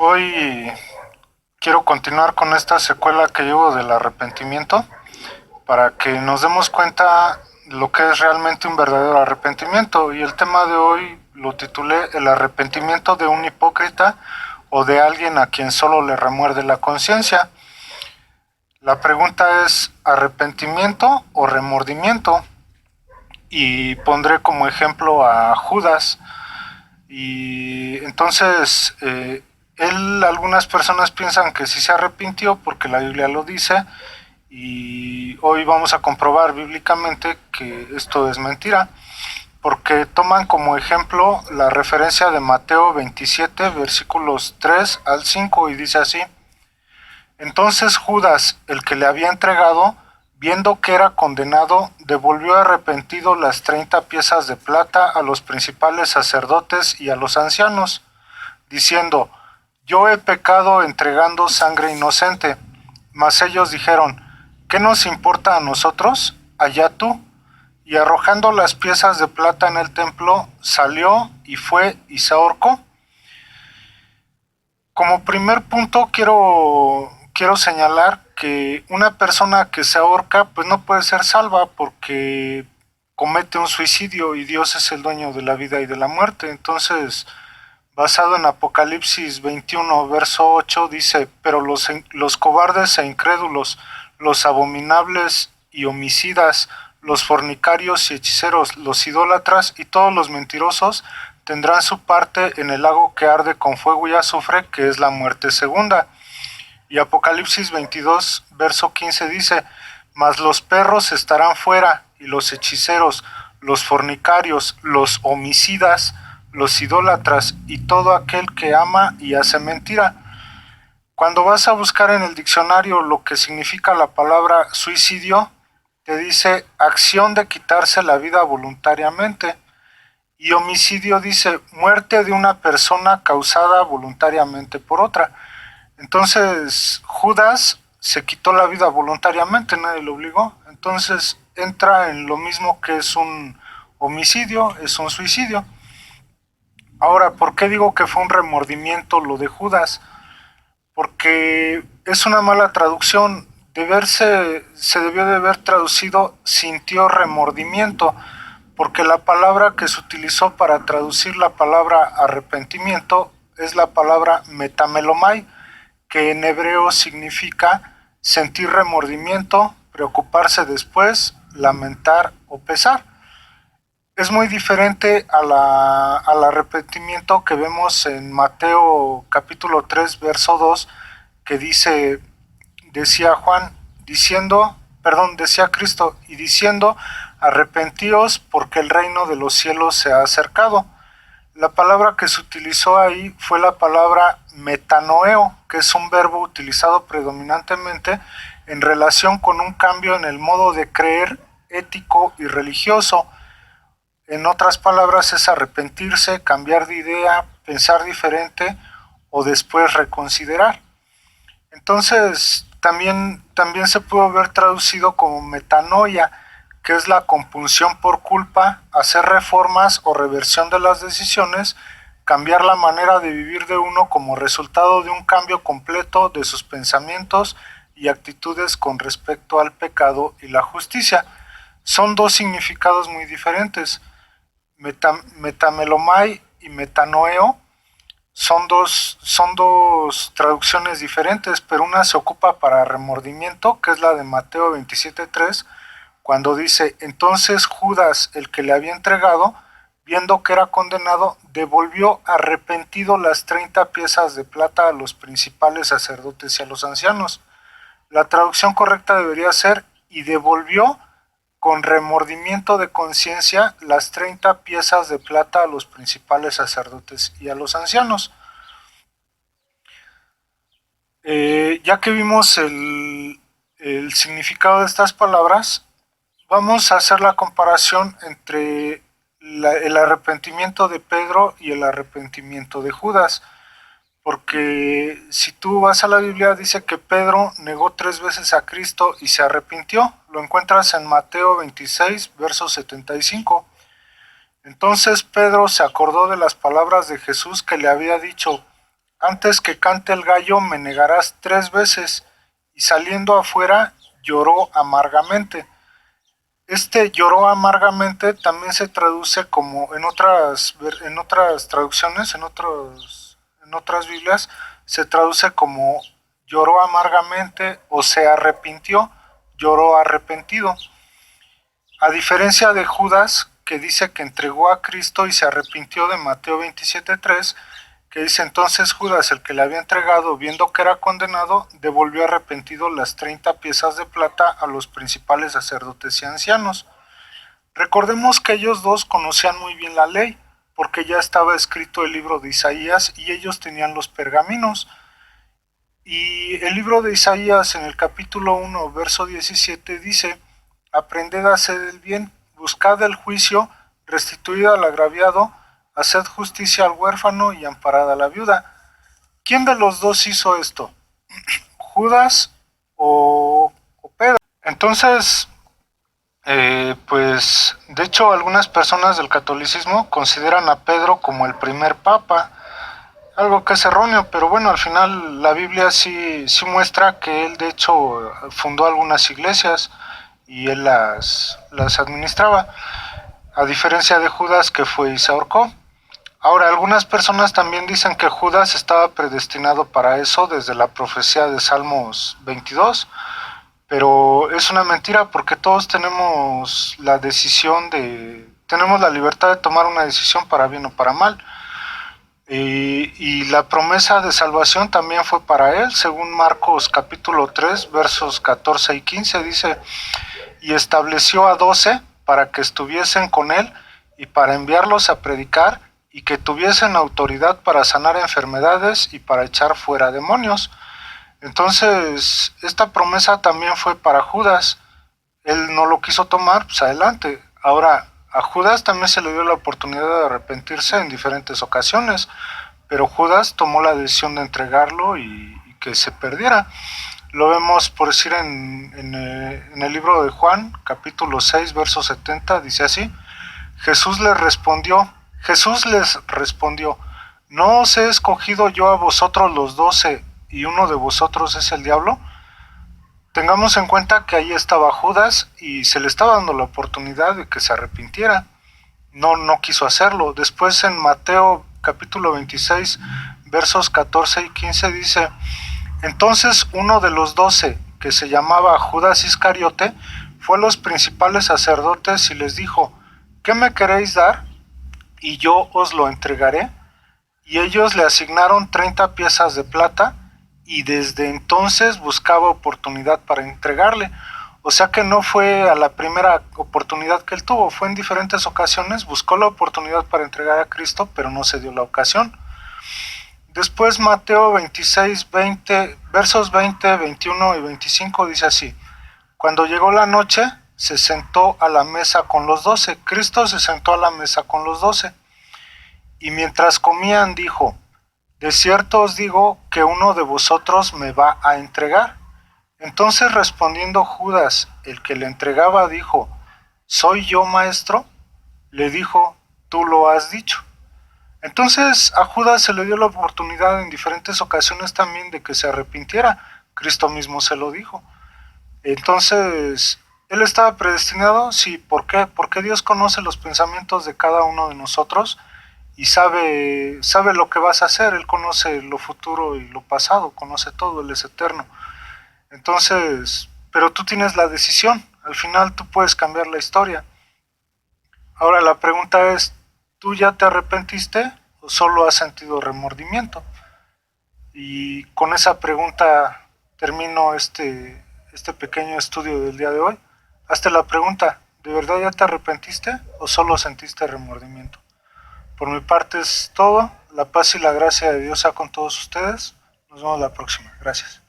Hoy quiero continuar con esta secuela que llevo del arrepentimiento para que nos demos cuenta lo que es realmente un verdadero arrepentimiento. Y el tema de hoy lo titulé El arrepentimiento de un hipócrita o de alguien a quien solo le remuerde la conciencia. La pregunta es ¿arrepentimiento o remordimiento? Y pondré como ejemplo a Judas. Y entonces algunas personas piensan que sí se arrepintió porque la Biblia lo dice, y hoy vamos a comprobar bíblicamente que esto es mentira, porque toman como ejemplo la referencia de Mateo 27, versículos 3 al 5, y dice así: Entonces Judas, el que le había entregado, viendo que era condenado, devolvió arrepentido las 30 piezas de plata a los principales sacerdotes y a los ancianos, diciendo: Yo he pecado entregando sangre inocente. Mas ellos dijeron: ¿Qué nos importa a nosotros? Allá tú. Y arrojando las piezas de plata en el templo, salió y fue y se ahorcó. Como primer punto quiero señalar que una persona que se ahorca pues no puede ser salva porque comete un suicidio, y Dios es el dueño de la vida y de la muerte. Entonces, basado en Apocalipsis 21, verso 8, dice: Pero los cobardes e incrédulos, los abominables y homicidas, los fornicarios y hechiceros, los idólatras y todos los mentirosos tendrán su parte en el lago que arde con fuego y azufre, que es la muerte segunda. Y Apocalipsis 22, verso 15 dice: Mas los perros estarán fuera, y los hechiceros, los fornicarios, los homicidas, los idólatras y todo aquel que ama y hace mentira. Cuando vas a buscar en el diccionario lo que significa la palabra suicidio, te dice acción de quitarse la vida voluntariamente. Y homicidio dice muerte de una persona causada voluntariamente por otra. Entonces Judas se quitó la vida voluntariamente, nadie lo obligó. Entonces entra en lo mismo que es un homicidio, es un suicidio. Ahora, ¿por qué digo que fue un remordimiento lo de Judas? Porque es una mala traducción. Se debió de haber traducido sintió remordimiento, porque la palabra que se utilizó para traducir la palabra arrepentimiento es la palabra metamelomai, que en hebreo significa sentir remordimiento, preocuparse después, lamentar o pesar. Es muy diferente al arrepentimiento que vemos en Mateo capítulo 3 verso 2, que dice, decía Juan, decía Cristo, y diciendo: arrepentíos porque el reino de los cielos se ha acercado. La palabra que se utilizó ahí fue la palabra metanoeo, que es un verbo utilizado predominantemente en relación con un cambio en el modo de creer ético y religioso. En otras palabras, es arrepentirse, cambiar de idea, pensar diferente o después reconsiderar. Entonces, también se puede haber traducido como metanoia, que es la compunción por culpa, hacer reformas o reversión de las decisiones, cambiar la manera de vivir de uno como resultado de un cambio completo de sus pensamientos y actitudes con respecto al pecado y la justicia. Son dos significados muy diferentes. Metamelomai y metanoeo son dos traducciones diferentes, pero una se ocupa para remordimiento, que es la de Mateo 27:3, cuando dice: Entonces Judas, el que le había entregado, viendo que era condenado, devolvió arrepentido las 30 piezas de plata a los principales sacerdotes y a los ancianos. La traducción correcta debería ser: y devolvió con remordimiento de conciencia las 30 piezas de plata a los principales sacerdotes y a los ancianos. Ya que vimos el significado de estas palabras, vamos a hacer la comparación entre el arrepentimiento de Pedro y el arrepentimiento de Judas. Porque si tú vas a la Biblia, dice que Pedro negó 3 veces a Cristo y se arrepintió. Lo encuentras en Mateo 26, verso 75. Entonces Pedro se acordó de las palabras de Jesús que le había dicho: antes que cante el gallo me negarás 3 veces. Y saliendo afuera lloró amargamente. Este lloró amargamente también se traduce como en otras traducciones, en otras Biblias, se traduce como lloró amargamente o se arrepintió, lloró arrepentido. A diferencia de Judas, que dice que entregó a Cristo y se arrepintió de Mateo 27:3, que dice entonces Judas, el que le había entregado, viendo que era condenado, devolvió arrepentido las 30 piezas de plata a los principales sacerdotes y ancianos. Recordemos que ellos dos conocían muy bien la ley, porque ya estaba escrito el libro de Isaías y ellos tenían los pergaminos. Y el libro de Isaías en el capítulo 1, verso 17 dice, aprended a hacer el bien, buscad el juicio, restituid al agraviado, haced justicia al huérfano y amparad a la viuda. ¿Quién de los dos hizo esto? ¿Judas o Pedro? Entonces, pues de hecho algunas personas del catolicismo consideran a Pedro como el primer papa, algo que es erróneo, pero bueno, al final la Biblia sí muestra que él de hecho fundó algunas iglesias y él las administraba, a diferencia de Judas que fue y se ahorcó. Ahora, algunas personas también dicen que Judas estaba predestinado para eso desde la profecía de Salmos 22, pero es una mentira porque todos tenemos tenemos la libertad de tomar una decisión para bien o para mal. Y la promesa de salvación también fue para él, según Marcos capítulo 3, versos 14 y 15, dice, y estableció a 12 para que estuviesen con él y para enviarlos a predicar y que tuviesen autoridad para sanar enfermedades y para echar fuera demonios. Entonces, esta promesa también fue para Judas. Él no lo quiso tomar, pues adelante. Ahora, a Judas también se le dio la oportunidad de arrepentirse en diferentes ocasiones, pero Judas tomó la decisión de entregarlo y que se perdiera. Lo vemos, por decir, en el libro de Juan, capítulo 6, verso 70, dice así, Jesús les respondió, ¿no os he escogido yo a vosotros los 12 y uno de vosotros es el diablo? Tengamos en cuenta que ahí estaba Judas y se le estaba dando la oportunidad de que se arrepintiera. No quiso hacerlo. Después en Mateo capítulo 26, versos 14 y 15 dice, entonces uno de los 12, que se llamaba Judas Iscariote, fue a los principales sacerdotes y les dijo, ¿qué me queréis dar? Y yo os lo entregaré. Y ellos le asignaron 30 piezas de plata y desde entonces buscaba oportunidad para entregarle. O sea que no fue a la primera oportunidad que él tuvo, fue en diferentes ocasiones, buscó la oportunidad para entregar a Cristo, pero no se dio la ocasión. Después Mateo 26, 20, versos 20, 21 y 25 dice así, cuando llegó la noche, se sentó a la mesa con los 12, Cristo se sentó a la mesa con los 12, y mientras comían dijo, de cierto os digo que uno de vosotros me va a entregar. Entonces respondiendo Judas, el que le entregaba, dijo, ¿soy yo, maestro? Le dijo, tú lo has dicho. Entonces a Judas se le dio la oportunidad en diferentes ocasiones también de que se arrepintiera. Cristo mismo se lo dijo. Entonces, ¿él estaba predestinado? Sí. ¿Por qué? Porque Dios conoce los pensamientos de cada uno de nosotros y sabe lo que vas a hacer. Él conoce lo futuro y lo pasado, conoce todo, Él es eterno. Entonces, pero tú tienes la decisión. Al final tú puedes cambiar la historia. Ahora la pregunta es, ¿tú ya te arrepentiste o solo has sentido remordimiento? Y con esa pregunta termino este pequeño estudio del día de hoy. Hazte la pregunta, ¿de verdad ya te arrepentiste o solo sentiste remordimiento? Por mi parte es todo. La paz y la gracia de Dios sea con todos ustedes. Nos vemos la próxima. Gracias.